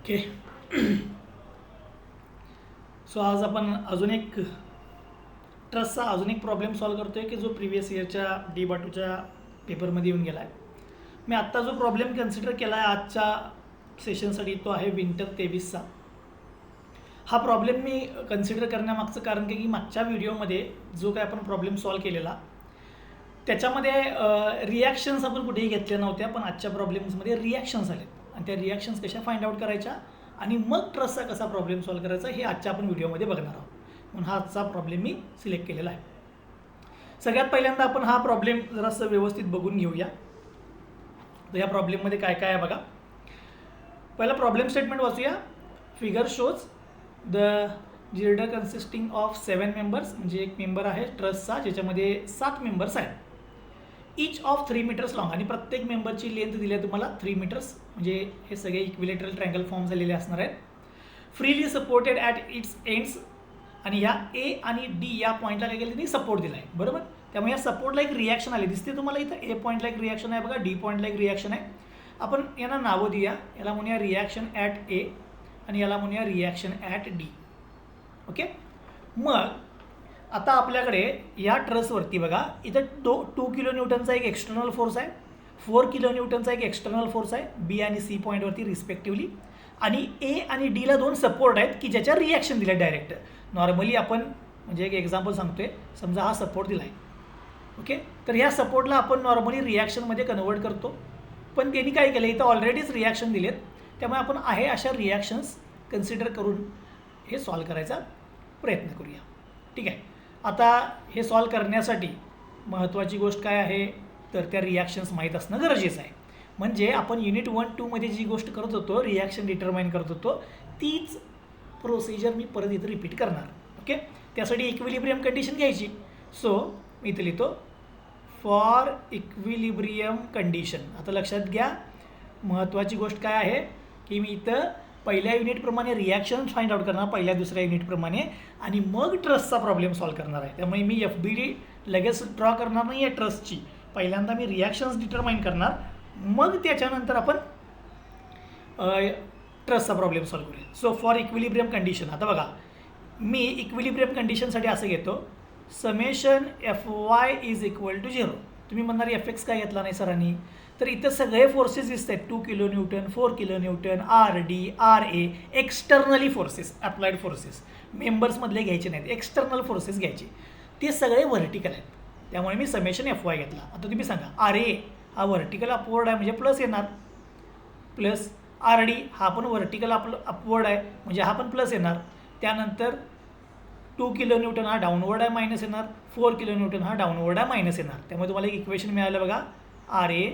Okay. So आज आपण अजून एक ट्रस्टचा अजून एक प्रॉब्लेम सॉल्व करतो आहे की जो प्रिव्हियस इयरच्या D-BATUच्या पेपरमध्ये येऊन गेला आहे. मी आत्ता जो प्रॉब्लेम कन्सिडर केला आहे आजच्या सेशनसाठी तो आहे विंटर 23चा. हा प्रॉब्लेम मी कन्सिडर करण्यामागचं कारण की मागच्या व्हिडिओमध्ये जो काय आपण प्रॉब्लेम सॉल्व केलेला त्याच्यामध्ये रिॲक्शन्स आपण कुठेही घेतल्या नव्हत्या, पण आजच्या प्रॉब्लेम्समध्ये रिॲक्शन्स आलेत आणि त्या रिॲक्शन्स कशा फाइंड आउट करायच्या आणि मग ट्रस्टचा कसा प्रॉब्लेम सॉल्व करायचा हे आजच्या आपण व्हिडिओमध्ये बघणार आहोत. म्हणून हा आजचा प्रॉब्लेम मी सिलेक्ट केलेला आहे. सगळ्यात पहिल्यांदा आपण हा प्रॉब्लेम जरासं व्यवस्थित बघून घेऊया. तर या प्रॉब्लेममध्ये काय काय आहे बघा. पहिला प्रॉब्लेम स्टेटमेंट वाचूया. Figure shows the girder consisting of 7 members, म्हणजे एक मेंबर आहे ट्रस्टचा ज्याच्यामध्ये 7 मेंबर्स आहेत. ईच ऑफ 3 मीटर्स लॉंग, आणि प्रत्येक मेंबरची लेंथ दिली आहे तुम्हाला 3 मीटर्स, म्हणजे हे सगळे इक्विलेटरल ट्रायंगल फॉर्म झालेले असणार आहेत. Freely supported at its ends, आणि ह्या ए आणि डी या पॉईंटला काय केलं त्यांनी सपोर्ट दिला आहे. बरोबर. त्यामुळे या सपोर्टला एक रिॲक्शन आली दिसते तुम्हाला इथं. ए पॉईंटला एक रिॲक्शन आहे बघा, डी पॉईंटला एक रिॲक्शन आहे. आपण यांना नावं देऊया. याला म्हणूया रिॲक्शन ॲट ए आणि याला म्हणूया रिॲक्शन ॲट डी. ओके. मग आता आपल्याकडे या ट्रसवरती बघा इथं 2 किलो न्यूटनचा एक एक्सटर्नल फोर्स आहे, 4 किलो न्यूटनचा एक एक्सटर्नल फोर्स आहे बी आणि सी पॉईंटवरती रिस्पेक्टिव्हली, आणि ए आणि डीला 2 सपोर्ट आहेत की ज्याच्या रिॲक्शन दिल्या डायरेक्ट. नॉर्मली आपण म्हणजे एक एक्झाम्पल सांगतोय, समजा हा सपोर्ट दिला आहे. ओके. तर ह्या सपोर्टला आपण नॉर्मली रिॲक्शनमध्ये कन्वर्ट करतो, पण त्यांनी काय केलं इथं ऑलरेडीच रिॲक्शन दिलेत, त्यामुळे आपण आहे अशा रिॲक्शन्स कन्सिडर करून हे सॉल्व करायचा प्रयत्न करूया. ठीक आहे. आता हे सॉल्व करण्यासाठी महत्त्वाची गोष्ट काय आहे तर त्या रिॲक्शन्स माहीत असणं गरजेचं आहे. म्हणजे आपण युनिट 1-2 मध्ये जी गोष्ट करत होतो, रिॲक्शन डिटरमाइन करत होतो, तीच प्रोसिजर मी परत इथं रिपीट करणार. ओके. त्यासाठी इक्विलिब्रियम कंडिशन घ्यायची. सो मी इथं लिहितो फॉर इक्विलिब्रियम कंडिशन. आता लक्षात घ्या महत्त्वाची गोष्ट काय आहे की मी इथं पहिल्या युनिटप्रमाणे रिॲक्शन फाइंड आउट करणार, पहिल्या दुसऱ्या युनिटप्रमाणे, आणि मग ट्रस्टचा प्रॉब्लेम सॉल्व करणार आहे. त्यामुळे मी FBD लगेच ड्रॉ करणार नाही आहे ट्रस्टची. पहिल्यांदा मी रिॲक्शन्स डिटरमाइन करणार, मग त्याच्यानंतर आपण ट्रस्टचा प्रॉब्लेम सॉल्व करूया. सो फॉर इक्विलिब्रियम कंडिशन, आता बघा मी इक्विलिब्रियम कंडिशनसाठी असं घेतो summation FY is equal to 0. तुम्ही म्हणणार FX काय घेतला नाही सरांनी, तर इथं सगळे फोर्सेस दिसत आहेत. 2 kilo newton, 4 kilo newton, RD, RA, externally forces, applied forces, मेंबर्समधले घ्यायचे नाहीत, एक्सटर्नल फोर्सेस घ्यायचे. ते सगळे व्हर्टिकल आहेत, त्यामुळे मी समेशन FY घेतला. आता तुम्ही सांगा RA हा व्हर्टिकल अपवर्ड आहे म्हणजे प्लस येणार, प्लस RD हा पण व्हर्टिकल अपवर्ड आहे म्हणजे हा पण प्लस येणार. त्यानंतर 2 किलो न्यूटन हा डाऊनवर्ड आहे मायनस येणार, 4 किलो न्यूटन हा डाऊनवर्ड आहे मायनस येणार. त्यामुळे तुम्हाला एक इक्वेशन मिळालं बघा, RA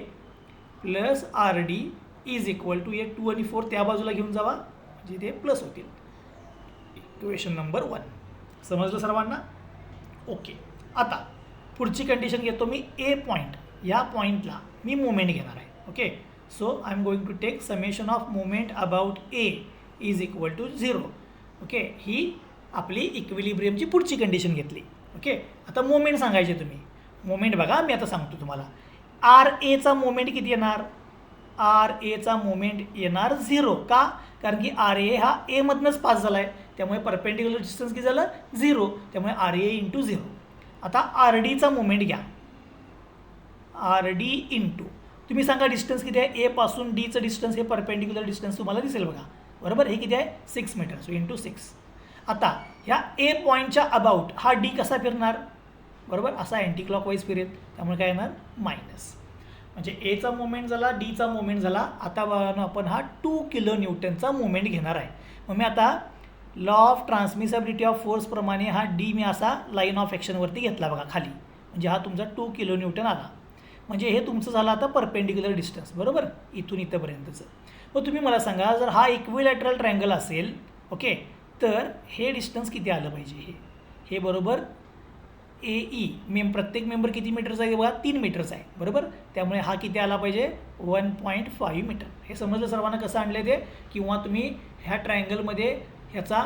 plus RD is equal to 2 आणि 4 त्या बाजूला घेऊन जावा म्हणजे ते प्लस होतील. Equation number 1. समजलं सर्वांना? ओके. आता पुढची कंडिशन घेतो मी. ए पॉईंट, या पॉईंटला मी मोमेंट घेणार आहे. Okay. So I am going to take summation of moment about A is equal to 0. Okay. ही आपली इक्विलिब्रियमची पुढची कंडिशन घेतली. ओके. आता मोमेंट सांगायचे तुम्ही. मोमेंट बघा मी आता सांगतो तुम्हाला. RAचा मोमेंट किती येणार? RAचा मोमेंट येणार 0. का? कारण की RA हा एमधनंच पास झाला आहे, त्यामुळे परपेंडिक्युलर डिस्टन्स किती झालं? 0. त्यामुळे RA इंटू 0. आता RDचा मोमेंट घ्या. RD इंटू, तुम्ही सांगा डिस्टन्स किती आहे? ए पासून डीचं डिस्टन्स, हे परपेंडिक्युलर डिस्टन्स तुम्हाला दिसेल बघा. बरोबर. हे किती आहे? 6 मीटर. So into 6. आता ह्या ए पॉईंटच्या अबाउट हा डी कसा फिरणार? बरोबर. असा अँटी क्लॉकवाईज फिरेल, त्यामुळे काय येणार? मायनस. म्हणजे एचा मोमेंट झाला, डीचा मोमेंट झाला. आता आपण हा 2 किलो न्यूटनचा मोमेंट घेणार आहे. मग मी आता लॉ ऑफ ट्रान्समिसिबिलिटी ऑफ फोर्सप्रमाणे हा डी मी असा लाईन ऑफ ॲक्शनवरती घेतला बघा खाली, म्हणजे हा तुमचा 2 किलो न्यूटन आला. म्हणजे हे तुमचं झालं आता परपेंडिक्युलर डिस्टन्स. बरोबर. इथून इथंपर्यंतचं. मग तुम्ही मला सांगा जर हा इक्विलॅटरल ट्रायंगल असेल, ओके, तर हे डिस्टन्स किती आलं पाहिजे? हे बरोबर AE प्रत्येक मेंबर किती मीटरचा आहे बघा? 3 मीटरचा आहे. बरोबर. त्यामुळे हा किती आला पाहिजे? 1.5 मीटर. हे समजलं सर्वांना कसं आणलं ते? किंवा तुम्ही ह्या ट्रायंगलमध्ये ह्याचा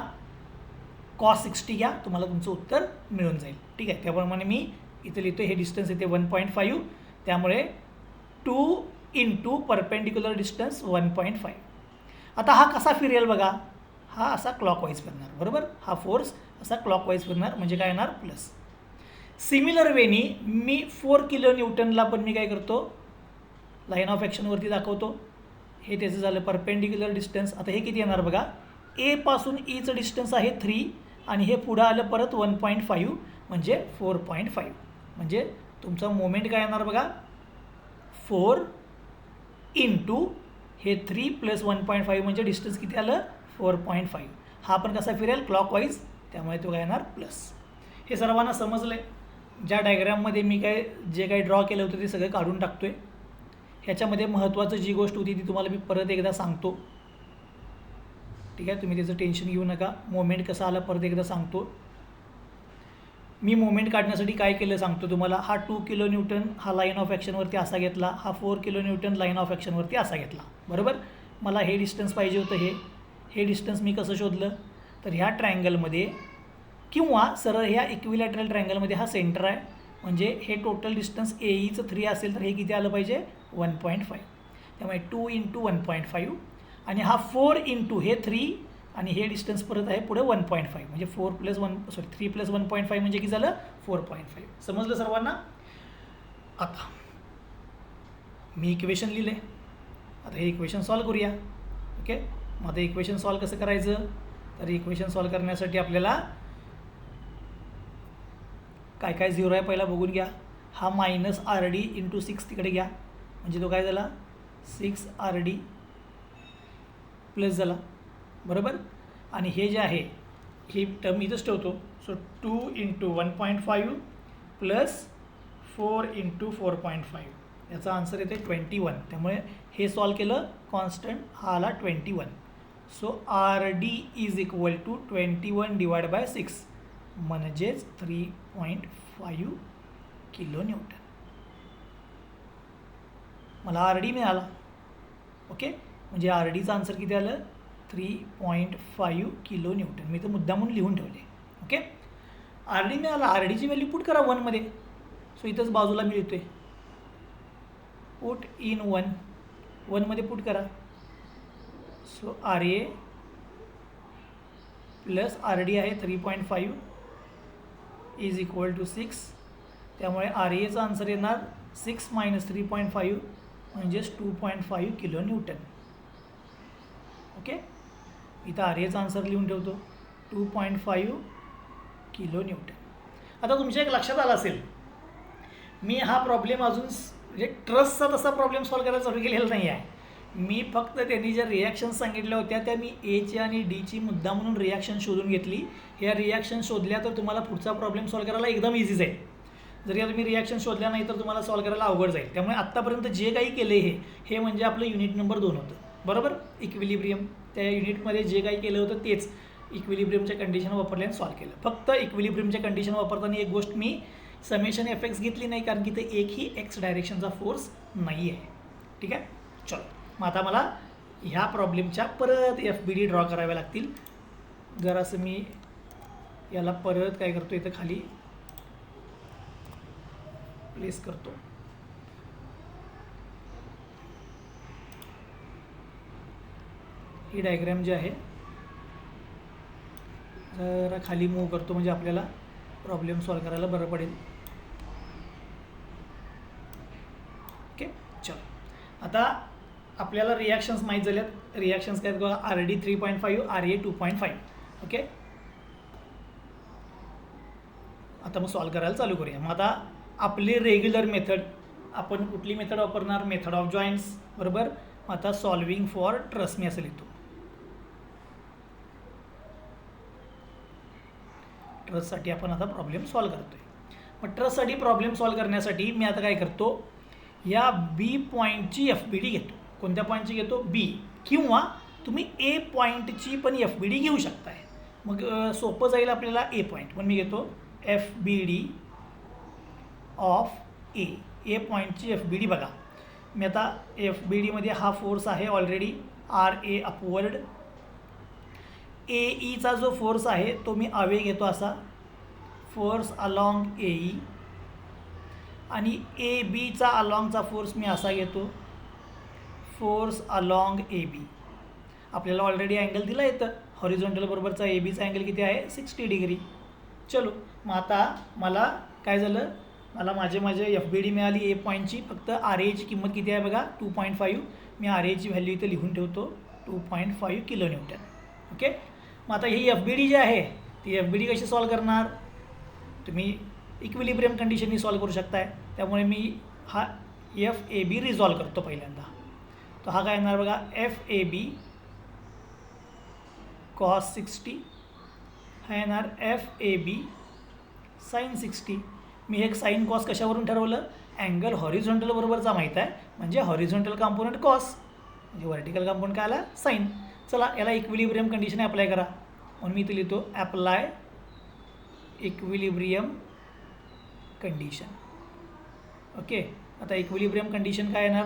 cos 60 घ्या, तुम्हाला तुमचं उत्तर मिळून जाईल. ठीक आहे. त्याप्रमाणे मी इथं लिहितो हे डिस्टन्स येते 1.5, त्यामुळे 2 इंटू परपेंडिक्युलर डिस्टन्स 1.5. आता हा कसा फिरेल बघा, हा असा क्लॉकवाईज फिरणार, बरोबर. हा फोर्स असा क्लॉकवाईज फिरणार, म्हणजे काय येणार प्लस. सिमिलर वेनी मी 4 किलो न्यूटनला पण मी काय करतो, लाईन ऑफ ॲक्शनवरती दाखवतो. हे त्याचं झालं परपेंडिक्युलर डिस्टन्स. आता हे किती येणार बघा, ए पासून ईचं डिस्टन्स आहे 3 आणि हे पुढं आलं परत 1.5 म्हणजे 4.5. म्हणजे तुमचा मोमेंट काय येणार बघा, 4 इंटू हे 3 प्लस 1.5 म्हणजे डिस्टन्स किती आलं 4.5. हा पण कसा फिरेल क्लॉकवाईज, त्यामुळे तो काय येणार प्लस. हे सर्वांना समजलं आहे. ज्या डायग्राममध्ये मी जे काही ड्रॉ केलं होतं ते सगळं काढून टाकतो आहे. ह्याच्यामध्ये महत्त्वाचं जी गोष्ट होती ती तुम्हाला मी परत एकदा सांगतो, ठीक आहे. तुम्ही त्याचं टेन्शन घेऊ नका. मोमेंट कसा आला परत एकदा सांगतो. मी मोमेंट काढण्यासाठी काय केलं सांगतो तुम्हाला. हा 2 किलो न्यूटन हा लाईन ऑफ ॲक्शनवरती असा घेतला, हा 4 किलो न्यूटन लाईन ऑफ ॲक्शनवरती असा घेतला, बरोबर. मला हे डिस्टन्स पाहिजे होतं. हे डिस्टन्स मी कसं शोधलं, तर ह्या ट्रायंगलमध्ये किंवा सरळ ह्या इक्विलॅटरल ट्रायंगलमध्ये हा सेंटर आहे, म्हणजे हे टोटल डिस्टन्स एईचं 3 असेल तर हे किती आलं पाहिजे 1.5. त्यामुळे 2 इंटू 1.5 आणि हा 4 इंटू हे 3 आणि हे डिस्टन्स परत आहे पुढे 1.5 म्हणजे 3 प्लस 1.5 म्हणजे किती झालं 4.5. समजलं सर्वांना. आता मी इक्वेशन लिहिले. आता हे इक्वेशन सॉल्व करूया. ओके, मग आता इक्वेशन सॉल्व कसं करायचं, तर इक्वेशन सॉल्व करण्यासाठी आपल्याला काय काय झिरो आहे पहिला बघून घ्या. हा मायनस आर डी इंटू 6 तिकडे घ्या, म्हणजे तो काय झाला 6 आर डी प्लस झाला, बरोबर. आणि हे जे आहे ही टर्म इथंच ठेवतो. सो 2 इंटू 1.5 प्लस 4 इंटू 4.5 याचा आन्सर येते 21. त्यामुळे हे सॉल्व केलं कॉन्स्टंट, हा आला 21. So R D is equal to 21 divide by 6 म्हणजेच 3.5 किलो न्यूटन. मला आर डी मिळाला. ओके, म्हणजे आर डीचं आन्सर किती आलं 3.5 किलो न्यूटन. मी तर मुद्दा म्हणून लिहून ठेवले. ओके, आर डी मिळाला. आर डीची व्हॅल्यू पुट करा 1मध्ये. सो इथंच बाजूला मी लिहितोय पुट इन 1मध्ये पुट करा. So R A plus R D आहे 3.5 इज इक्वल टू 6. त्यामुळे आर एचा आन्सर येणार 6 मायनस 3.5 म्हणजेच 2.5 किलो न्यूटन. ओके, इथं आर एचा आन्सर लिहून ठेवतो 2.5 किलो न्यूटन. आता तुमच्या एक लक्षात आलं असेल, मी हा प्रॉब्लेम अजून म्हणजे ट्रस्टचा तसा प्रॉब्लेम सॉल्व करायला चालू केलेला नाही आहे. मी फक्त त्यांनी ज्या रिॲक्शन्स सांगितल्या होत्या त्या मी एची आणि डीची मुद्दा म्हणून रिॲक्शन शोधून घेतली. ह्या रिॲक्शन शोधल्या तर तुम्हाला पुढचा प्रॉब्लेम सॉल्व करायला एकदम इझी जाईल. जर या तुम्ही रिॲक्शन शोधल्या नाही तर तुम्हाला सॉल्व करायला अवघड जाईल. त्यामुळे आत्तापर्यंत जे काही केले हे म्हणजे आपलं युनिट नंबर 2 होतं, बरोबर. इक्विलिब्रियम, त्या युनिटमध्ये जे काही केलं होतं तेच इक्विलिब्रियमच्या कंडिशन वापरल्याने सॉल्व केलं. फक्त इक्विलिब्रियमच्या कंडिशन वापरताना एक गोष्ट मी समेशन एफ एक्स घेतली नाही, कारण की ते एकही एक्स डायरेक्शनचा फोर्स नाही आहे. ठीक आहे, चलो. मग आता मला ह्या प्रॉब्लेमच्या परत एफ बी डी ड्रॉ कराव्या लागतील. जरासं मी याला परत काय करतो, इथं खाली प्लेस करतो. ही डायग्रॅम जी आहे जरा खाली मूव्ह करतो, म्हणजे आपल्याला प्रॉब्लेम सॉल्व करायला बरं पडेल. ओके, चलो. आता आपल्याला रिॲक्शन्स माहीत झाल्यात. रिॲक्शन्स काय बघा, R D 3.5 R A 2.5. Okay, आता मग सॉल्व करायला चालू करूया. मग आता आपली रेग्युलर मेथड आपण कुठली मेथड वापरणार, मेथड ऑफ जॉईंट्स, बरोबर. मग आता सॉल्विंग फॉर ट्रस मी असं लिहितो. ट्रससाठी आपण आता प्रॉब्लेम सॉल्व करतोय. मग ट्रससाठी प्रॉब्लेम सॉल्व करण्यासाठी मी आता काय करतो, या बी पॉईंटची एफ बी डी घेतो. कोणत्या पॉईंटची घेतो, बी, किंवा तुम्ही ए पॉईंटची पण एफ बी डी घेऊ शकताय. मग सोपं जाईल आपल्याला ए पॉईंट. पण मी घेतो एफ बी डी ऑफ ए. ए पॉईंटची एफ बी डी बघा. मी आता एफ बी डीमध्ये हा फोर्स आहे ऑलरेडी आर ए अपवर्ड. ए ईचा जो फोर्स आहे तो मी अवे घेतो असा, फोर्स अलॉंग ए ई. आणि ए बीचा अलॉंगचा फोर्स मी असा घेतो, फोर्स अलॉंग ए बी. आपल्याला ऑलरेडी अँगल दिला येतं. हॉरिझॉन्टल बरोबरचा ए बीचा अँगल किती आहे 60 डिग्री. चलो मग आता मला काय झालं, मला माझे एफ बी डी मिळाली ए पॉईंटची. फक्त आर एची किंमत किती आहे बघा 2.5. मी आर एची व्हॅल्यू इथं लिहून ठेवतो 2.5 किलो न्यूटन. ओके. मग आता ही एफ बी डी जी आहे ती एफ बी डी कशी सॉल्व करणार, तुम्ही इक्विलिब्रियम कंडिशननी सॉल्व करू शकताय. त्यामुळे मी हा एफ ए बी रिझॉल्व करतो पहिल्यांदा. तो हा काय येणार बघा एफ ए बी कॉस 60, हा येणार एफ ए बी साईन 60. मी हे साईन कॉस कशावरून ठरवलं, अँगल हॉरिझॉन्टल बरोबरचा माहीत आहे म्हणजे हॉरिझॉन्टल कॉम्पोनंट कॉस म्हणजे व्हर्टिकल कॉम्पोनंट काय आला साईन. चला याला इक्विलिब्रियम कंडिशन अप्लाय करा. म्हणून मी इथे लिहितो ॲप्लाय इक्विलिब्रियम कंडिशन. ओके. आता इक्विलिब्रियम कंडिशन काय येणार,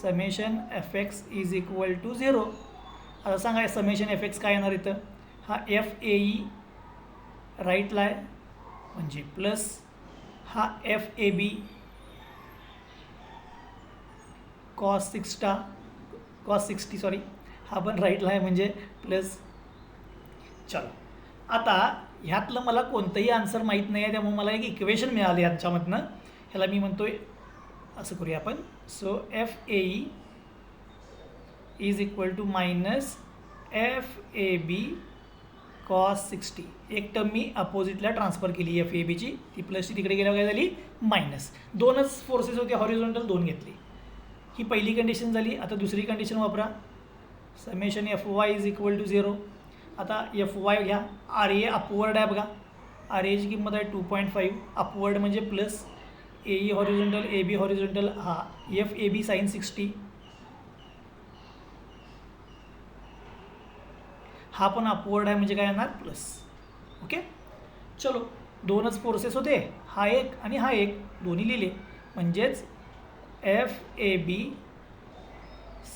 summation F x is equal to 0. आता सांगा समेशन एफ एक्स काय येणार इथं, हा एफ ए ई राईटला आहे म्हणजे प्लस हा F A B cos 60 sorry हा पण राईटला आहे म्हणजे प्लस. चलो आता ह्यातलं मला कोणतंही आन्सर माहीत नाही आहे त्यामुळे मला एक इक्वेशन मिळालं ह्याच्यामधनं. ह्याला मी म्हणतो असं करूया आपण. So F A E is equal to minus F A B cos 60. एक टर्म मी अपोजिटला ट्रान्सफर केली एफ ए बीची, ती प्लसची तिकडे गेल्यावर काय झाली मायनस. दोनच फोर्सेस होते हॉरिझॉन्टल, दोन घेतली. ही पहिली कंडिशन झाली. आता दुसरी कंडिशन वापरा, summation F Y is equal to 0. आता एफ वाय घ्या, आर ए अपवर्ड आहे बघा, आर एची किंमत आहे 2.5, अपवर्ड म्हणजे plus, A E horizontal A B horizontal, हा एफ ए बी साईन 60, हा पण अपवर्ड आहे म्हणजे काय येणार प्लस. ओके. चलो दोनच फोर्सेस होते, हा एक आणि हा एक, दोन्ही लिहिले म्हणजेच F A B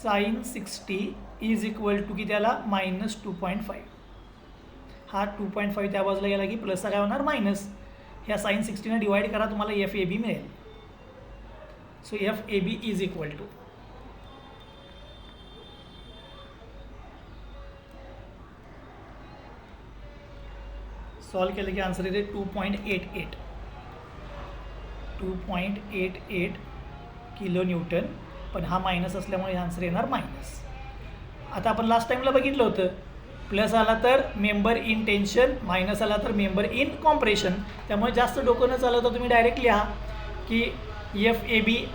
sine 60 is equal to की त्याला मायनस 2.5. हा 2.5 त्या बाजूला गेला की प्लसचा काय होणार मायनस. ह्या साईन 60ने डिवाइड करा तुम्हाला एफ ए बी मिळेल. So F A B is equal to solve केलं की आन्सर येते 2.88 किलो न्यूटन. पण हा मायनस असल्यामुळे आन्सर येणार मायनस. आता आपण लास्ट टाईमला बघितलं होतं, प्लस आला तर मेंबर इन टेन्शन, मायनस आला तर मेंबर इन कॉम्प्रेशन. त्यामुळे जास्त डोकं न चालवता तुम्ही डायरेक्ट लिहा की एफ ए बी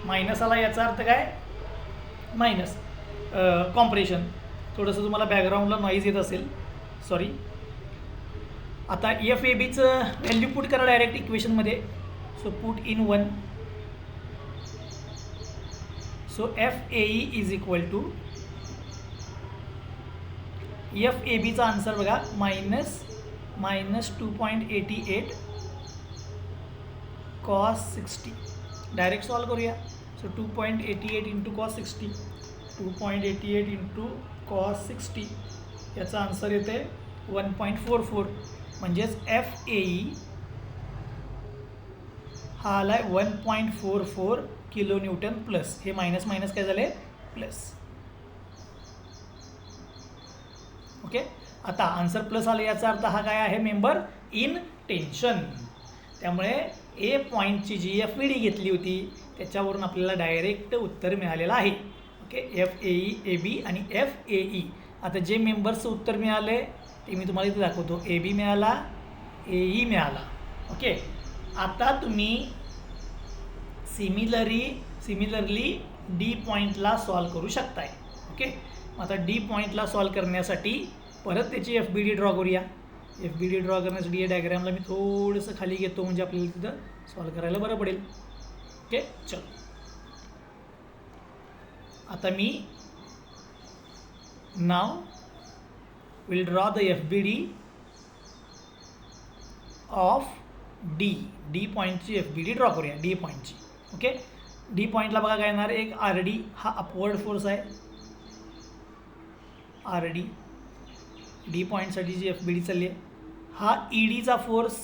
मायनस आला याचा अर्थ काय मायनस कॉम्प्रेशन. थोडंसं तुम्हाला बॅकग्राऊंडला नॉईज येत असेल, सॉरी. आता एफ ए बीचं व्हॅल्यू पुट करा डायरेक्ट इक्वेशनमध्ये. So put in 1. So F A E is equal to F A बीचा आन्सर बघा मायनस 2.88 कॉस 60. डायरेक्ट सॉल्व करूया. So 2.88 into cos 60, 2.88 into cos 60 याचा आन्सर येते 1.44. म्हणजेच एफ ए ई हा आला आहे 1.44 किलो न्यूटन प्लस. हे मायनस मायनस काय झाले प्लस. ओके. आता आन्सर प्लस आलं याचा अर्थ हा काय आहे मेंबर इन टेन्शन. त्यामुळे ए पॉईंटची जी एफ बी डी घेतली होती त्याच्यावरून आपल्याला डायरेक्ट उत्तर मिळालेलं आहे. Okay. F A E A B आणि एफ ए ई. आता जे मेंबर्सचं उत्तर मिळाले ते मी तुम्हाला इथे दाखवतो. ए बी मिळाला, ए ई मिळाला. ओके. आता तुम्ही सिमिलरली डी पॉईंटला सॉल्व करू शकताय. ओके. आता डी पॉईंटला सॉल्व करण्यासाठी परत त्याची एफ बी डी ड्रॉ करूया. एफ बी डी ड्रॉ करण्यासाठी या डायग्रामला मी थोडंसं खाली घेतो म्हणजे आपल्याला तिथं सॉल्व करायला बरं पडेल. ओके. चलो आता मी नाव will draw the F B D of D पॉईंटची एफ बी डी ड्रॉ करूया डी पॉईंटची. ओके. डी पॉईंटला बघा काय येणार, एक आर डी हा अपवर्ड फोर्स आहे. आर डी डी पॉईंटसाठी जी एफ बी डी चालली आहे, हा ई डीचा फोर्स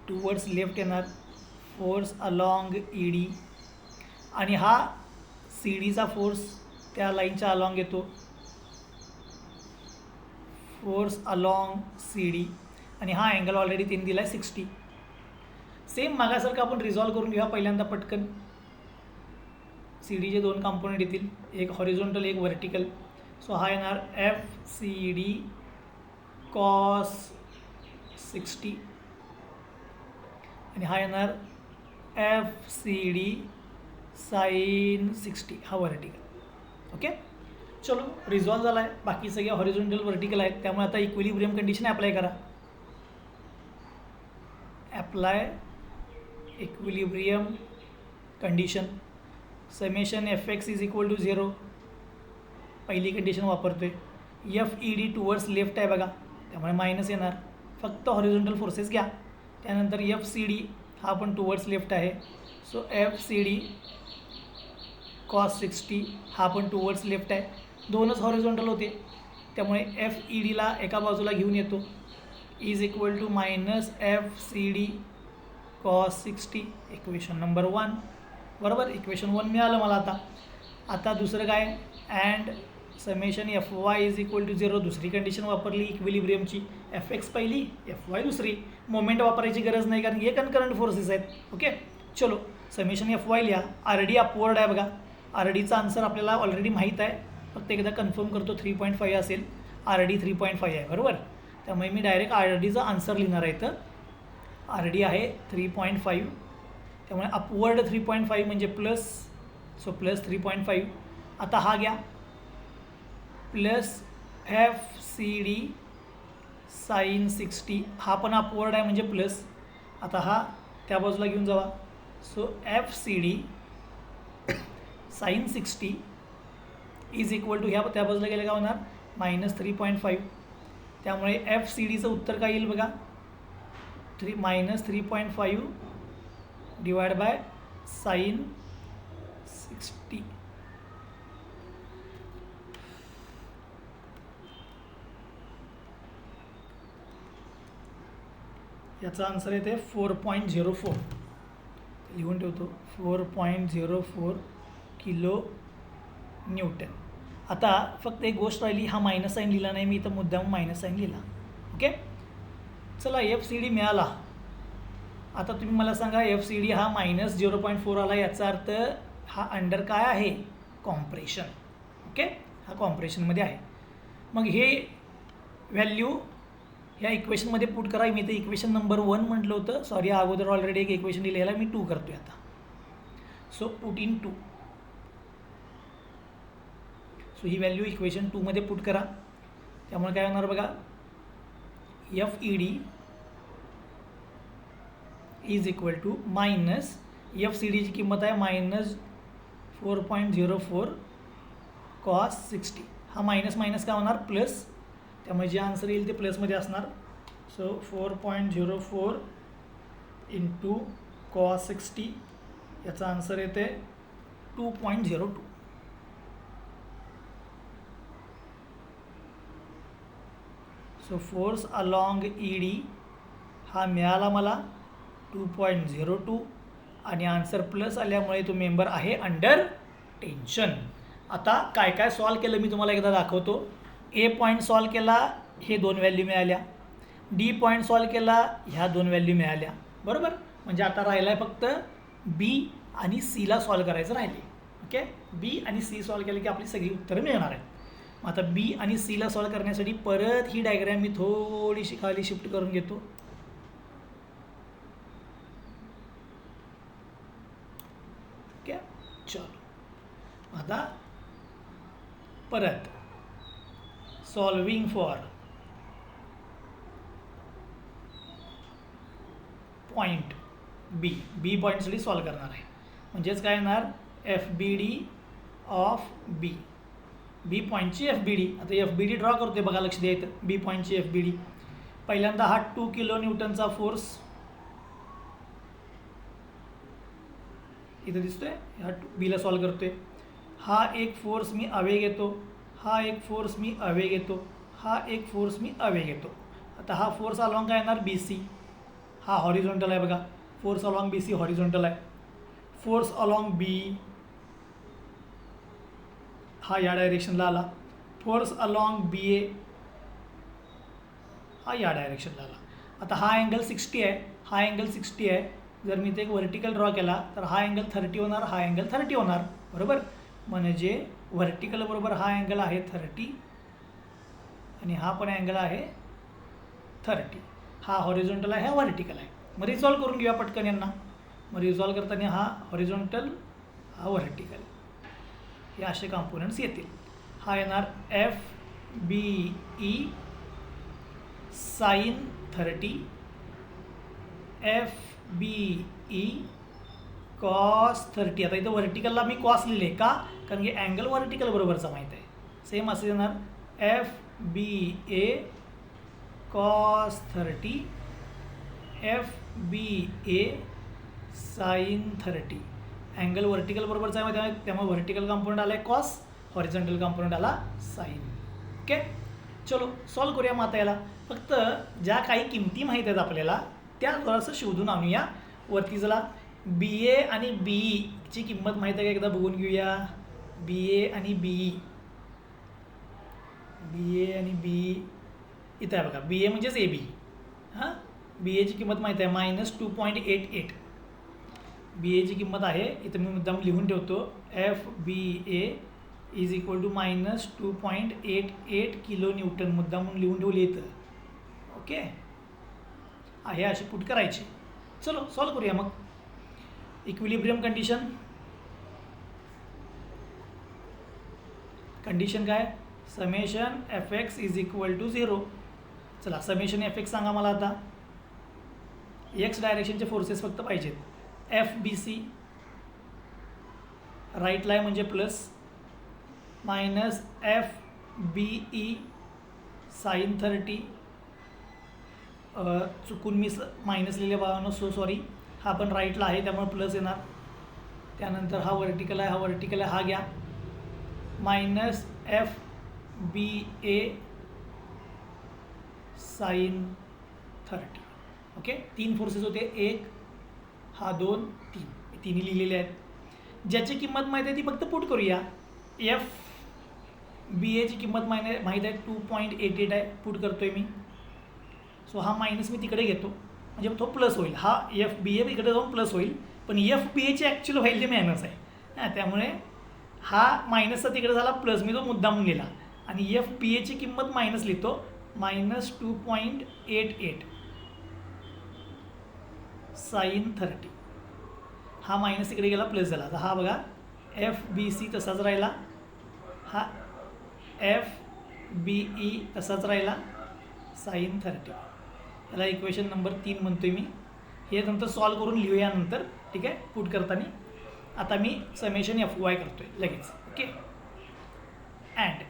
टुवर्ड्स लेफ्ट येणार, फोर्स अलॉंग ई डी. आणि हा सी डीचा फोर्स त्या लाईनच्या अलॉंग येतो. फोर्स अलॉंग सी डी आणि हा अँगल ऑलरेडी त्यांनी दिला आहे 60. सेम मागासारखं आपण रिझॉल्व करून घेऊया पहिल्यांदा पटकन. सी डीचे दोन कॉम्पोनंट येतील, एक हॉरिझॉन्टल एक व्हर्टिकल. सो हा येणार एफ सी डी कॉस 60 आणि हा येणार एफ सी डी साइन 60, हा व्हर्टिकल. ओके, चलो रिझॉल्व झाला आहे. बाकी सगळे हॉरिझॉन्टल व्हर्टिकल आहेत, त्यामुळे आता इक्विलिब्रियम कंडिशन अप्लाय करा. Apply equilibrium condition. Summation F x is equal to 0, पहिली कंडिशन वापरतोय. F E D towards left आहे बघा, त्यामुळे मायनस येणार. फक्त हॉरिझॉन्टल फोर्सेस घ्या. त्यानंतर एफ सी डी हा पण टुवर्ड्स लेफ्ट आहे, so F C D cos 60 हा पण टुवर्ड्स लेफ्ट आहे. दोनच हॉरिझॉन्टल होते, त्यामुळे एफ ई डीला एका बाजूला घेऊन येतो. Is equal to minus F C D cos 60, equation number 1. बरोबर, इक्वेशन 1 मिळालं मला. आता दुसरं काय, and summation F Y is equal to 0, दुसरी कंडिशन वापरली इक्विलिब्रियमची. एफ एक्स पहिली, एफ वाय दुसरी. मोमेंट वापरायची गरज नाही, कारण हे कनकरंट फोर्सेस आहेत. ओके, चलो समेशन एफ वाय लिहा. आर डी अपवर्ड आहे बघा. आर डीचा आन्सर आपल्याला ऑलरेडी माहीत आहे, फक्त एकदा कन्फर्म करतो. 3.5 असेल, आर डी 3.5 आहे. बरोबर, त्यामुळे मी डायरेक्ट आर डीचा आन्सर लिहिणार आहे. तर आर डी आहे 3.5, त्यामुळे अपवर्ड 3.5 म्हणजे प्लस, सो प्लस 3.5. आता हा घ्या plus F C D sine 60, हा पण अपवर्ड आहे म्हणजे प्लस. आता हा त्या बाजूला घेऊन जावा. So F C D sine 60 is equal to, ह्या त्या बाजूला गेलं का होणार मायनस 3.5. त्यामुळे एफ सी डीचं उत्तर काय येईल बघा, मायनस 3.5 डिवाइड बाय साइन 60. याचा आन्सर येते 4.04. लिहून ठेवतो, 4.04 किलो न्यूटन. आता फक्त एक गोष्ट राहिली, हा मायनस साईन लिहिला नाही मी, इथं मुद्दाम मायनस साईन लिहिला. ओके, चला एफ सी डी मिळाला. आता तुम्ही मला सांगा, एफ सी डी हा मायनस 0.4 आला, याचा अर्थ हा अंडर काय आहे, कॉम्प्रेशन. ओके, हा कॉम्प्रेशनमध्ये आहे. मग हे व्हॅल्यू ह्या इक्वेशनमध्ये पुट करा. मी तर इक्वेशन नंबर 1 म्हटलं होतं, सॉरी अगोदर ऑलरेडी एक इक्वेशन लिहिलेला आहे, मी 2 करतो आहे आता. So put in 2. सो ही व्हॅल्यू इक्वेशन 2 मध्ये पुट करा. त्यामुळे काय होणार बघा, F E D is equal to minus F C डीची किंमत आहे मायनस 4.04 कॉस 60. हा मायनस मायनस काय होणार प्लस, त्यामुळे जे आन्सर येईल ते प्लसमध्ये असणार. सो 4.04 इंटू कॉस 60, याचा आन्सर येते 2.02. So force along E D हा मिळाला मला 2.02 आणि आन्सर प्लस आल्यामुळे तो मेंबर आहे अंडर टेन्शन. आता काय काय सॉल्व केलं मी तुम्हाला एकदा दाखवतो. ए पॉईंट सॉल्व केला, हे 2 व्हॅल्यू मिळाल्या. डी पॉईंट सॉल्व केला, ह्या 2 व्हॅल्यू मिळाल्या. बरोबर, म्हणजे आता राहिला आहे फक्त बी आणि सीला सॉल्व करायचं राहिले. ओके, बी आणि सी सॉल्व केलं की आपली सगळी उत्तरं मिळणार आहेत. आता बी आणि सीला सॉल्व करण्यासाठी परत ही डायग्रॅम मी थोडीशी खाली शिफ्ट करून घेतो. ओके, चलो आता परत सॉल्विंग फॉर पॉईंट बी. बी पॉईंटसाठी सॉल्व करणार आहे, म्हणजेच काय येणार एफ बी डी ऑफ बी. बी पॉईंटची एफ बी डी. आता एफ बी डी ड्रॉ करते बघा, लक्ष द्या इथं. बी पॉईंटची एफ बी डी, पहिल्यांदा हा 2 किलो न्यूटनचा फोर्स इथं दिसतोय, ह्या बीला सॉल्व करतोय. हा एक फोर्स मी अवे घेतो, हा एक फोर्स मी अवे घेतो, हा एक फोर्स मी अवे घेतो. आता हा फोर्स अलॉंग काय येणार बी सी, हा हॉरिझॉन्टल आहे बघा. Force along B C horizontal आहे. फोर्स अलॉंग बी हा या डायरेक्शनला आला. फोर्स अलॉंग बी ए हा या डायरेक्शनला आला. आता हा अँगल 60 आहे, हा अँगल 60 आहे. जर मी ते एक व्हर्टिकल ड्रॉ केला तर हा अँगल 30 होणार, हा अँगल 30 होणार, बरोबर. म्हणजे व्हर्टिकल बरोबर हा अँगल आहे 30 आणि हा पण अँगल आहे 30. हा हॉरिझॉन्टल आहे, हा व्हर्टिकल आहे. मग रिझॉल्व करून घेऊया पटकन यांना. मग रिझॉल्व करताना हा हॉरिझॉन्टल, हा व्हर्टिकल, हे असे कॉम्पोनंट्स येतील. हा येणार FBE sin 30, FBE cos 30. आता इथं व्हर्टिकलला मी कॉस लिहिले का, कारण की अँगल व्हर्टिकल बरोबरचा माहीत आहे. सेम असं येणार FBA cos 30, FBA sin 30. Angle vertical बरोबरचा आहे माहिती आहे, त्यामुळे व्हर्टिकल कॉम्पोनंट आला आहे कॉस, हॉरिझॉन्टल कॉम्पोनंट आला साईन. ओके, चलो सॉल्व करूया. मग आता याला फक्त ज्या काही किमती माहीत आहेत आपल्याला त्या थोडंसं शोधून आणूया. वरती चला BA आणि BE ची किंमत माहीत आहे का एकदा बघून घेऊया. BA आणि BE, BA आणि BE इथं आहे बघा. BA म्हणजेच AB. हां, BA ची किंमत माहीत आहे -2.88. BA ची किंमत आहे, इथं मी मुद्दाम लिहून ठेवतो. FBA is equal to -2.88 kilo newton, मुद्दाम म्हणून लिहून ठेवली इथं. ओके, आहे अशी पुट करायची. चलो सॉल्व करूया मग. इक्विलिब्रियम कंडिशन, कंडिशन काय, summation Fx is equal to 0. चला समेशन Fx सांगा मला आता. एक्स डायरेक्शनचे फोर्सेस फक्त पाहिजेत. FBC राईटला आहे म्हणजे प्लस, मायनस FBE साईन 30. चुकून मी मायनस लिहिले बाबांनो, सो सॉरी. हा पण राईटला आहे त्यामुळे प्लस येणार. त्यानंतर हा व्हर्टिकल आहे, हा व्हर्टिकल आहे, हा घ्या minus FBA sine 30. Okay, 3 forces होते, 1 हा 2 3, तिन्ही लिहिलेले आहेत. ज्याची किंमत माहीत आहे ती फक्त पुट करूया. FBA ची किंमत माहीत आहे 2.88 आहे, पुट करतोय मी. सो हा मायनस मी तिकडे घेतो म्हणजे तो प्लस होईल. हा FBA इकडे जाऊन प्लस होईल, पण FBA ची ॲक्च्युअल व्हॅल्यू मायनस आहे. हां, त्यामुळे हा मायनसचा तिकडे झाला प्लस, मी तो मुद्दाम लिहिला. आणि FBA ची किंमत मायनस लिहितो, -2.88 साईन 30. हा मायनस तिकडे गेला, प्लस झाला. तर हा बघा FBC तसाच राहिला, हा FBE तसाच राहिला साईन 30. याला इक्वेशन नंबर 3 म्हणतोय मी. हे नंतर सॉल्व करून लिहूया नंतर, ठीक आहे, पुट करताना. आता मी समेशन FY करतोय लगेच. Okay, and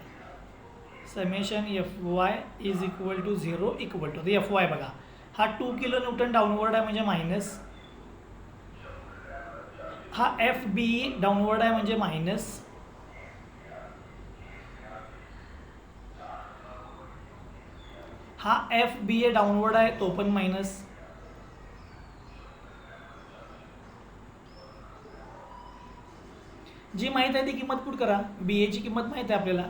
summation FY is equal to 0 equal to FY बघा. हा 2 किलो न्यूटन डाऊनवर्ड आहे म्हणजे मायनस, हा FBE डाऊनवर्ड आहे म्हणजे मायनस, हा FBA डाऊनवर्ड आहे तो पण मायनस, जी माहीत आहे ती किंमत पुट करा. BA ची किंमत माहीत आहे आपल्याला,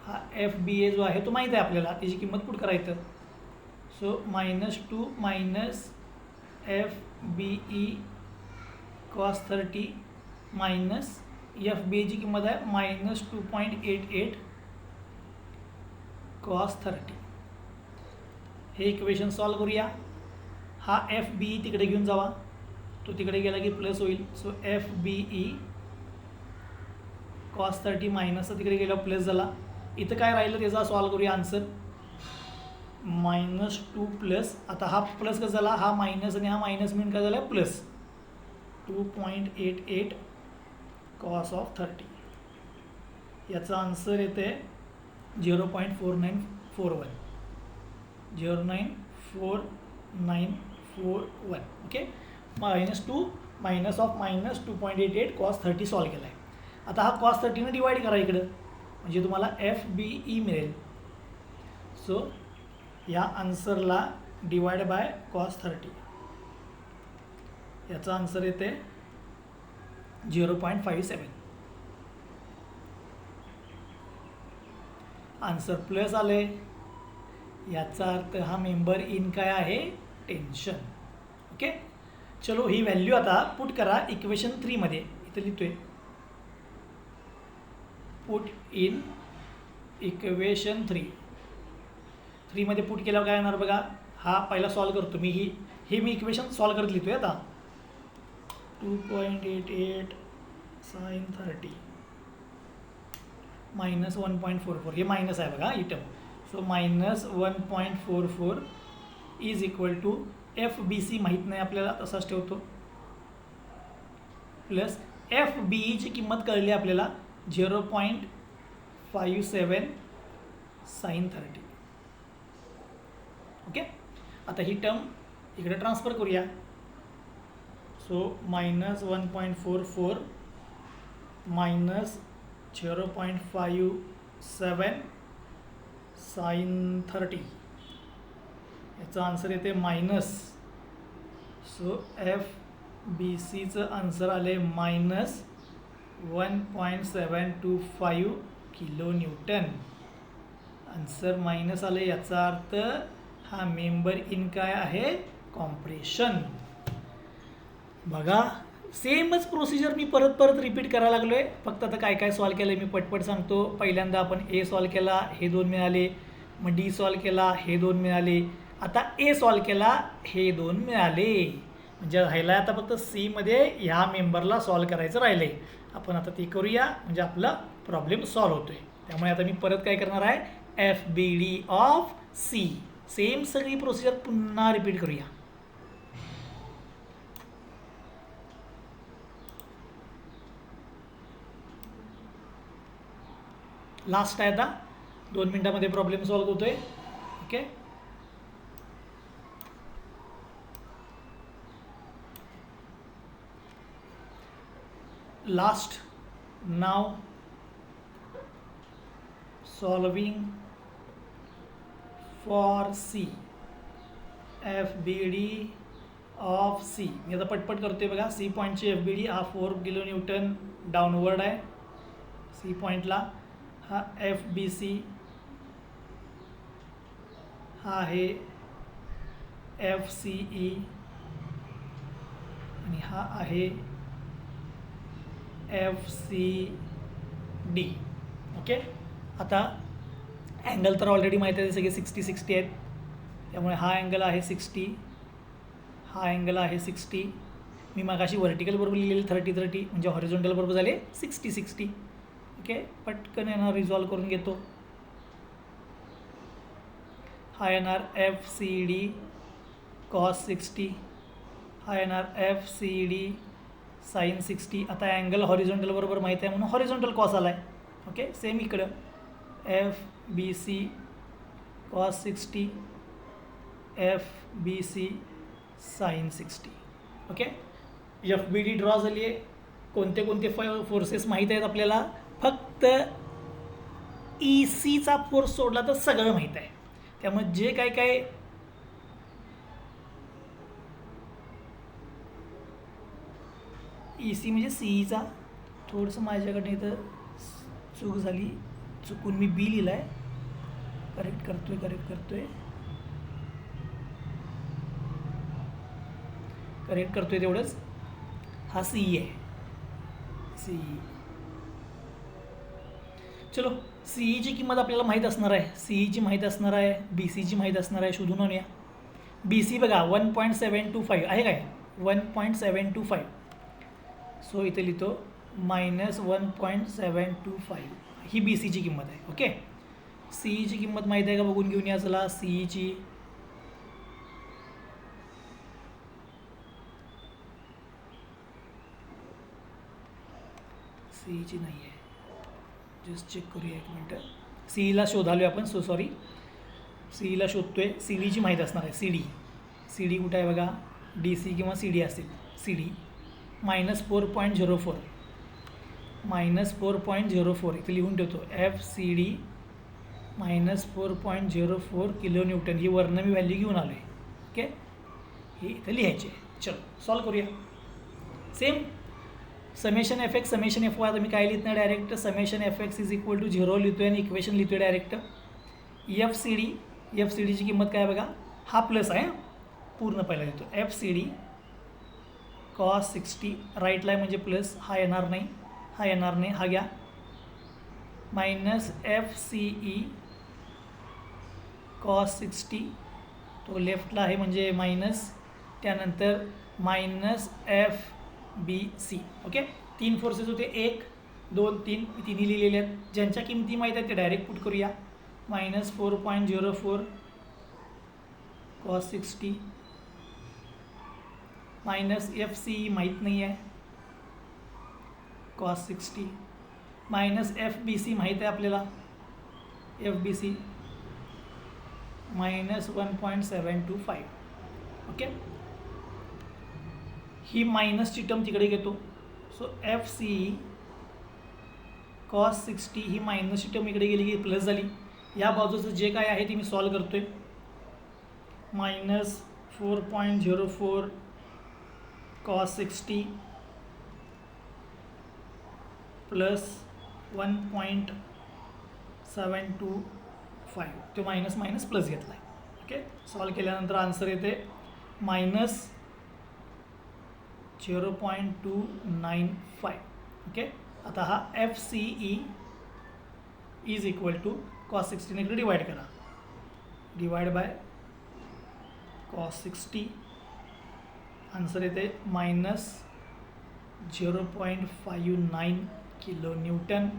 हा FBA जो आहे तो माहीत आहे आपल्याला, त्याची किंमत पुट करायचं. So -2 minus FBE cos 30 minus FBA ची किंमत आहे -2.88 cos 30. हे इक्वेशन सॉल्व करूया. हा FBE तिकडे घेऊन जावा, तो तिकडे गेला की प्लस होईल. सो FBE cos 30 मायनसचा तिकडे गेला प्लस झाला. इथं काय राहिलं त्याचा सॉल्व करूया आन्सर. -2 प्लस, आता हा प्लस कसा झाला, हा मायनस आणि हा मायनस मिळून काय झाला प्लस, 2.88 cos of 30. याचा आन्सर येते 0.4941, 0.4941. Okay, -2 minus of -2.88 cos 30 solve केला आहे. आता हा cos 30ने डिवाईड करा इकडं, म्हणजे तुम्हाला FBE मिळेल. सो या आन्सरला डिवाइड बाय cos 30, याचा आन्सर येते 0.57. आन्सर प्लस आले. याचा अर्थ हा मेंबर इन काय आहे, टेन्शन. ओके, चलो ही व्हॅल्यू आता पुट करा इक्वेशन 3 मध्ये. इथं लिहितोय पुट इन इक्वेशन 3 मध्ये पुट केल्यावर काय येणार बघा. हा पहिला सॉल्व करतो मी. ही मी इक्वेशन सॉल्व करत लिहितोय आता. 2.88 sin 30 मायनस 1.44, हे मायनस आहे बघा इटम. So minus 1.44 is equal to FBC माहीत नाही आपल्याला, तसाच ठेवतो, प्लस FBEची किंमत कळली आपल्याला 0.57 sin 30. ओके, आता ही टर्म इकडे ट्रान्सफर करूया. सो मायनस 1.44 मायनस 0.57 sin 30, याचा आन्सर येते मायनस. सो FBCचं आन्सर आले minus 1.725 kilo Newton. Answer minus आले, याचा अर्थ हा मेंबर इन काय आहे, कॉम्प्रेशन. बघा सेमच प्रोसिजर मी परत रिपीट करायला लागलो आहे. फक्त आता काय काय सॉल्व केलं मी पटपट सांगतो. पहिल्यांदा आपण A सॉल्व केला, हे 2 मिळाले. मग D सॉल्व केला, हे 2 मिळाले. आता A सॉल्व केला, हे 2 मिळाले. म्हणजे राहिला आता फक्त C मध्ये ह्या मेंबरला सॉल्व करायचं राहिले. आपण आता ते करूया, म्हणजे आपला प्रॉब्लेम सॉल्व होतोय. त्यामुळे आता मी परत काय करणार आहे, FBD ऑफ C. सेम सगळी प्रोसिजर पुन्हा रिपीट करूया. लास्ट आहे आता, 2 मिनिटामध्ये प्रॉब्लेम सॉल्व होतोय. Okay, last now solving for C, FBD of C. मी आता पटपट करतोय बघा. C पॉईंटची FBD हा 4 किलो न्यूटन डाऊनवर्ड आहे. C पॉईंटला हा FBC हा आहे FCE आणि हा आहे FCD. ओके, आता अँगल तर ऑलरेडी माहीत आहे, सगळे 60-60 आहेत. त्यामुळे हा अँगल आहे 60, हा अँगल आहे 60. मी मागाशी व्हर्टिकल बरोबर लिहिलेली 30-30, म्हणजे हॉरिझॉन्टल बरोबर झाले 60-60. ओके, पटकन येणार रिझॉल्व करून घेतो. हा येणार FCD cos 60, हा येणार FCD sin 60. आता अँगल हॉरिझॉन्टल बरोबर माहीत आहे म्हणून हॉरिझॉन्टल कॉस आला आहे. ओके, सेम इकडं FBC cos 60, FBC sin 60. Okay, FBD draw झाली आहे. कोणते कोणते फोर्सेस माहीत आहेत आपल्याला, फक्त ECचा फोर्स सोडला तर सगळं माहीत आहे. त्यामुळे जे काय काय EC म्हणजे CEचा, थोडंसं माझ्याकडे इथं चूक झाली, चुकून मी B लिहिलं आहे. करेक्ट करतोय तेवढंच. हा CE आहे, CE. चलो, CEची किंमत आपल्याला माहीत असणार आहे, CEची माहीत असणार आहे, BCची माहीत असणार आहे. शोधून आणूया. BC बघा 1.725 आहे काय, 1.725. सो इथे लिहितो मायनस 1.725, ही BCची किंमत आहे. ओके, CEची किंमत माहीत आहे का बघून घेऊन या. चला, CEची नाही आहे, जस्ट चेक करूया 1 मिनटं. CEला शोधालो आपण, सो सॉरी. CEला शोधतोय. CDची माहीत असणार आहे, CD कुठं आहे बघा, DC किंवा CD असेल. CD मायनस 4.04, इथे लिहून ठेवतो. FCD minus 4.04 kilo newton. ही वर्ण मी व्हॅल्यू घेऊन आलो आहे. ओके, ही इथे लिहायची आहे. चलो सॉल्व करूया. Same summation FX summation FY. आता मी काय लिहित नाही, direct summation FX is equal to 0 लिहितोय आणि इक्वेशन लिहितोय डायरेक्ट. FCD एफ सी डीची किंमत काय आहे बघा, हा प्लस आहे पूर्ण पहिला देतो. एफ सी डी कॉस 60 राईटला आहे म्हणजे प्लस, हा येणार नाही, हा येणार नाही, हा घ्या. Minus F C E cos 60 तो लेफ्टला आहे म्हणजे मायनस, त्यानंतर minus F B C. Okay, 3 forces होते, 1 2 3, तिन्ही लिहिलेले आहेत. ज्यांच्या किमती माहीत आहेत ते डायरेक्ट पुट करूया. Minus 4.04 cos 60 minus F C माहीत नाही आहे cos 60 minus F B C माहीत आहे आपल्याला, F B C minus 1.725. Okay, ही मायनसची टर्म तिकडे घेतो. सो एफ सी कॉस 60 ही मायनसची टर्म इकडे गेली की प्लस झाली. या बाजूचं जे काय आहे ते मी सॉल्व करतो आहे. मायनस 4.04 कॉस 60 प्लस 1.725, तो मायनस मायनस प्लस घेतला आहे. ओके, सॉल्व केल्यानंतर आन्सर येते मायनस 0.295. ओके, आता हा F C E is equal to cos 60 इकडे डिवाइड करा, डिवाइड बाय कॉस 60, आन्सर येते minus 0.59 kilo newton.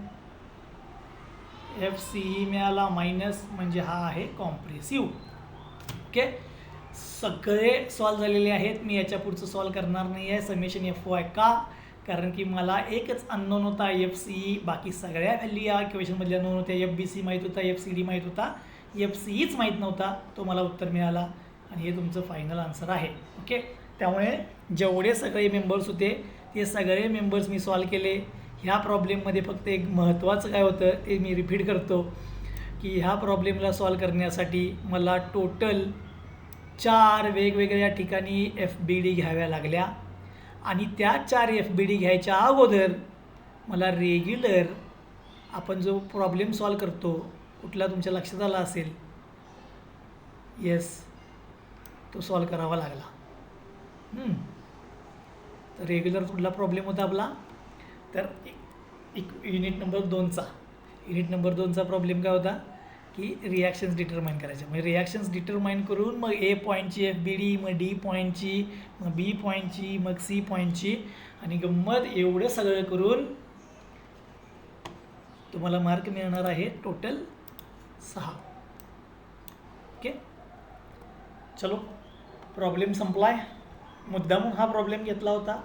F C E मिळाला मायनस म्हणजे हा आहे कॉम्प्रेसिव्ह. ओके, सगळे सॉल्व झालेले आहेत. मी याच्या पुढचं सॉल्व करणार नाही आहे समेशन एफ वाय. का? कारण की मला एकच अननोन होता एफ सी ई, बाकी सगळ्या व्हॅल्यू या इक्वेशनमधल्या नोन होत्या. एफ बी सी माहीत होता, एफ सी डी माहीत होता, एफ सी ईच माहीत नव्हता. तो मला उत्तर मिळाला आणि हे तुमचं फायनल आन्सर आहे. ओके, त्यामुळे जेवढे सगळे मेंबर्स होते ते सगळे मेंबर्स मी सॉल्व केले. ह्या प्रॉब्लेममध्ये फक्त एक महत्त्वाचं काय होतं ते मी रिपीट करतो की ह्या प्रॉब्लेमला सॉल्व करण्यासाठी मला टोटल 4 वेगवेगळ्या ठिकाणी एफ बी डी घ्याव्या लागल्या आणि त्या 4 एफ बी डी घ्यायच्या अगोदर मला रेग्युलर आपण जो प्रॉब्लेम सॉल्व करतो कुठला तुमच्या लक्षात आला असेल, येस, तो सॉल्व करावा लागला. तर रेग्युलर कुठला प्रॉब्लेम होता आपला, तर युनिट नंबर 2चा प्रॉब्लेम काय होता की रिॲक्शन्स डिटरमाइन करायच्या. म्हणजे रिॲक्शन्स डिटरमाइन करून मग ए पॉईंटची एफ बी डी, मग डी पॉईंटची, मग बी पॉईंटची, मग सी पॉईंटची, आणि गंमत एवढं सगळं करून तुम्हाला मार्क मिळणार आहे टोटल 6. ओके, चलो प्रॉब्लेम संपलाय. मुद्दामून हा प्रॉब्लेम घेतला होता.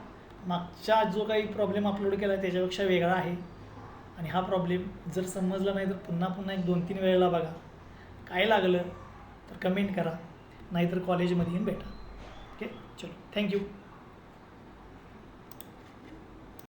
मागचा जो काही प्रॉब्लेम अपलोड केला आहे त्याच्यापेक्षा वेगळा आहे आणि हा प्रॉब्लेम जर समजला नाही तर पुन्हा एक 2-3 वेळेला बघा. काय लागलं तर कमेंट करा, नाहीतर कॉलेजमध्ये येऊन भेटा. ओके, चलो, थँक्यू.